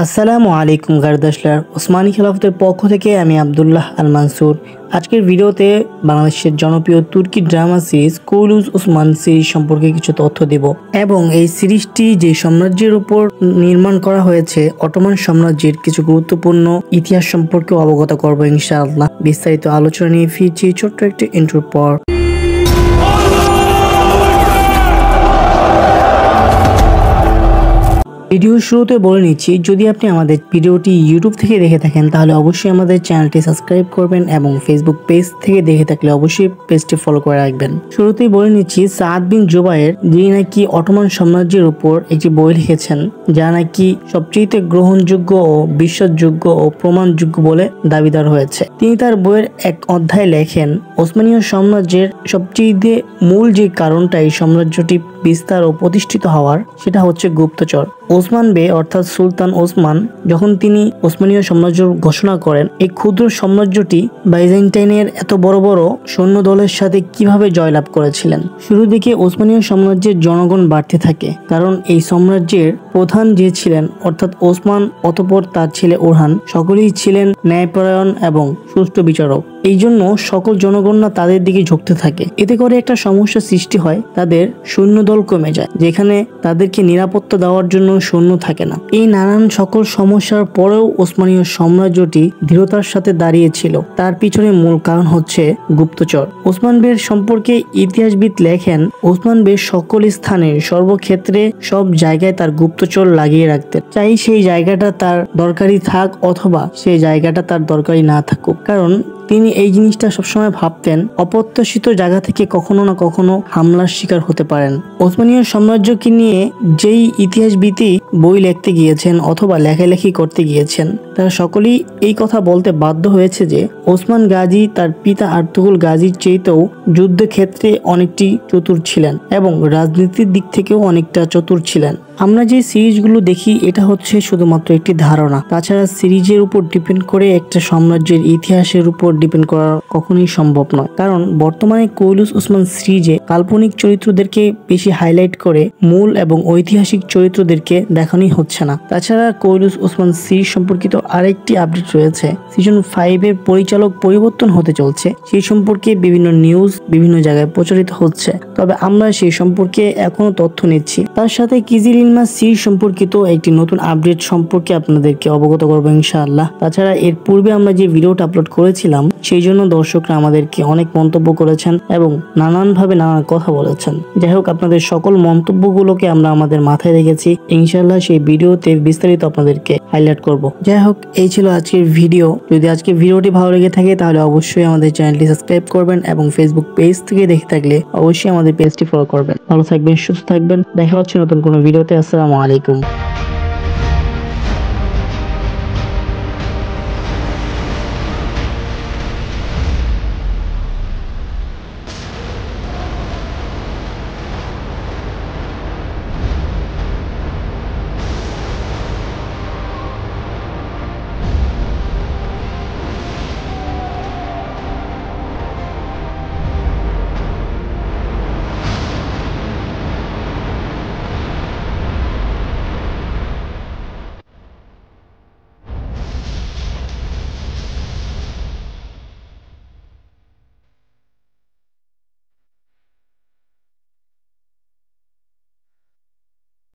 আসসালামু আলাইকুম গার্দাসলার ওসমানী খেলাফতের পক্ষ থেকে আমি আব্দুল্লাহ আল মানসুর। আজকের ভিডিওতে বাংলাদেশের জনপ্রিয় তুর্কি ড্রামা সিরিজ কুলুস ওসমান সিরিজ সম্পর্কে কিছু তথ্য দেব এবং এই সিরিজটি যে সাম্রাজ্যের উপর নির্মাণ করা হয়েছে অটোমান সাম্রাজ্যের কিছু গুরুত্বপূর্ণ ইতিহাস সম্পর্কে অবগত করব ইনশাআল্লাহ। বিস্তারিত আলোচনা নিয়ে ফিরছি ছোট্ট একটি ইন্ট্রোর পর। ভিডিও শুরুতে বলে নিচ্ছি, যদি আপনি আমাদের ভিডিওটি ইউটিউব থেকে দেখে থাকেন তাহলে অবশ্যই আমাদের চ্যানেলটি সাবস্ক্রাইব করবেন এবং ফেসবুক পেজ থেকে দেখে থাকলে অবশ্যই পেজটি ফলো করে রাখবেন। শুরুতেই বলে নিচ্ছি, সাদ বিন জুবায়ের যিনি নাকি অটোমান সাম্রাজ্যের উপর একটি বই লিখেছেন যা নাকি সবচেয়ে গ্রহণযোগ্য ও বিশ্বাসযোগ্য ও প্রমাণযোগ্য বলে দাবিদার হয়েছে। তিনি তার বইয়ের এক অধ্যায়ে লেখেন, ওসমানীয় সাম্রাজ্যের সবচেয়ে মূল যে কারণটা এই সাম্রাজ্যটি বিস্তার ও প্রতিষ্ঠিত হওয়ার সেটা হচ্ছে গুপ্তচর। ওসমান বে অর্থাৎ সুলতান ওসমান যখন তিনি ওসমানীয় সাম্রাজ্য ঘোষণা করেন, এই ক্ষুদ্র সাম্রাজ্যটি বাইজেন্টাইনের এত বড় বড় সৈন্য দলের সাথে কিভাবে জয়লাভ করেছিলেন। শুরু দিকে ওসমানীয় সাম্রাজ্যের জনগণ বাড়তে থাকে, কারণ এই সাম্রাজ্যের প্রধান যে ছিলেন অর্থাৎ ওসমান, অতঃপর তার ছেলে ওরহান, সকলেই ছিলেন ন্যায়পরায়ণ এবং সুষ্ঠু বিচারক। এই জন্য সকল জনগণরা তাদের দিকে ঝুঁকতে থাকে। এতে করে একটা সমস্যা সৃষ্টি হয়, তাদের সৈন্যদল কমে যায়, যেখানে তাদেরকে নিরাপত্তা দেওয়ার জন্য সৈন্য থাকে না। এই নানান সকল সমস্যার পরেও ওসমানীয় সাম্রাজ্যটি দৃঢ়তার সাথে দাঁড়িয়েছিল। তার পিছনে মূল কারণ হচ্ছে গুপ্তচর। ওসমান বের সম্পর্কে ইতিহাসবিদ লেখেন, ওসমান বে সকল স্থানে সর্বক্ষেত্রে সব জায়গায় তার গুপ্তচর লাগিয়ে রাখতেন, চাই সেই জায়গাটা তার দরকারি থাক অথবা সেই জায়গাটা তার দরকারি না থাকুক। কারণ তিনি এই জিনিসটা সবসময় ভাবতেন, অপ্রত্যাশিত জায়গা থেকে কখনো না কখনো হামলার শিকার হতে পারেন। ওসমানীয় সাম্রাজ্যকে নিয়ে যেই ইতিহাসবিদই বই লিখতে গিয়েছেন অথবা লেখালেখি করতে গিয়েছেন, তারা সকলেই এই কথা বলতে বাধ্য হয়েছে যে ওসমান গাজী তার পিতা আর্তুগুল গাজীর চেয়েতেও যুদ্ধক্ষেত্রে অনেকটি চতুর ছিলেন এবং রাজনীতির দিক থেকেও অনেকটা চতুর ছিলেন। আমরা যে সিরিজগুলো দেখি এটা হচ্ছে শুধুমাত্র একটি ধারণা, তাছাড়া সিরিজের উপর ডিপেন্ড করে একটা সাম্রাজ্যের ইতিহাসের উপর ডিপেন্ড করা কখনোই সম্ভব নয়। কারণ বর্তমানে কুলুস ওসমান সিরিজে কাল্পনিক চরিত্রদেরকে বেশি হাইলাইট করে মূল এবং ঐতিহাসিক চরিত্রদেরকে দেখানোই হচ্ছে না। তাছাড়া কুলুস ওসমান সিরিজ সম্পর্কিত আরেকটি আপডেট রয়েছে, সিজন 5 এর পরিচালক পরিবর্তন হতে চলছে। সেই সম্পর্কে বিভিন্ন নিউজ বিভিন্ন জায়গায় প্রচারিত হচ্ছে, তবে আমরা সেই সম্পর্কে এখনো তথ্য নিচ্ছি। তার সাথে কিজিলিন সিরিজ সম্পর্কিত একটি নতুন আপডেট সম্পর্কে আপনাদেরকে অবগত করবো ইনশাআল্লাহ। তাছাড়া এর পূর্বে আমরা যে ভিডিওটা আপলোড করেছিলাম সেই জন্য দর্শকরা আমাদেরকে অনেক মন্তব্য করেছেন এবং নানানভাবে নানান কথা বলেছেন। যাই হোক, আপনাদের সকল মন্তব্যগুলোকে আমরা আমাদের মাথায় রেখেছি, ইনশাআল্লাহ সেই ভিডিওতে বিস্তারিত আপনাদেরকে হাইলাইট করব। যাই হোক, এই ছিল আজকের ভিডিও। যদি আজকের ভিডিওটি ভালো লেগে থাকে তাহলে অবশ্যই আমাদের চ্যানেলটি সাবস্ক্রাইব করবেন এবং ফেসবুক পেজ থেকে দেখে থাকলে অবশ্যই আমাদের পেজটি ফলো করবেন। ভালো থাকবেন, সুস্থ থাকবেন, দেখা হচ্ছে নতুন কোনো ভিডিওতে। আসসালামু আলাইকুম।